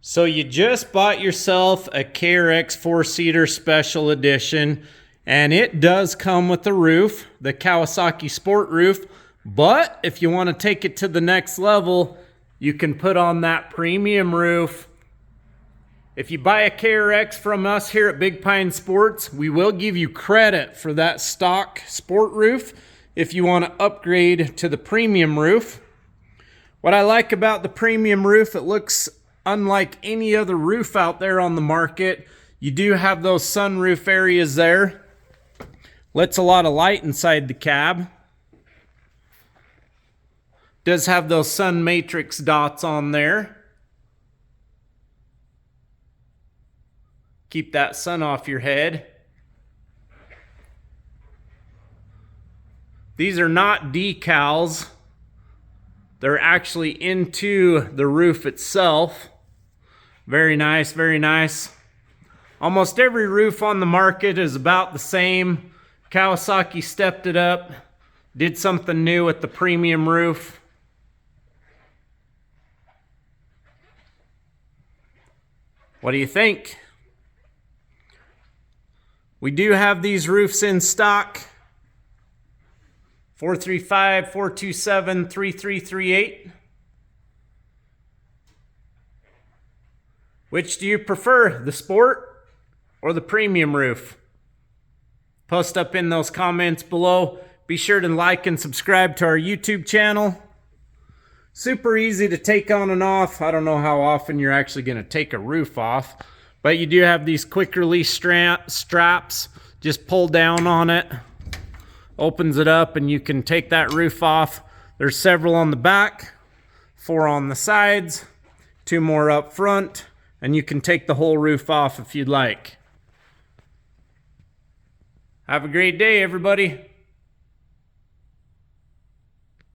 So you just bought yourself a KRX4 Seater Special Edition, and it does come with a roof, the Kawasaki Sport Roof. But if you want to take it to the next level, you can put on that premium roof. If you buy a KRX from us here at Big Pine Sports, we will give you credit for that stock sport roof if you want to upgrade to the premium roof. What I like about the premium roof, it looks unlike any other roof out there on the market. You do have those sunroof areas there. Lets a lot of light inside the cab. Does have those sun matrix dots on there. Keep that sun off your head. These are not decals. They're actually into the roof itself. Very nice, very nice. Almost every roof on the market is about the same. Kawasaki stepped it up, did something new with the premium roof. What do you think? We do have these roofs in stock. 435-427-3338. Which do you prefer, the sport or the premium roof? Post up in those comments below. Be sure to like and subscribe to our YouTube channel. Super easy to take on and off. I don't know how often you're actually going to take a roof off, but you do have these quick release straps. Just pull down on it. Opens it up and you can take that roof off. There's several on the back, 4 on the sides, 2 more up front, and you can take the whole roof off if you'd like. Have a great day, everybody.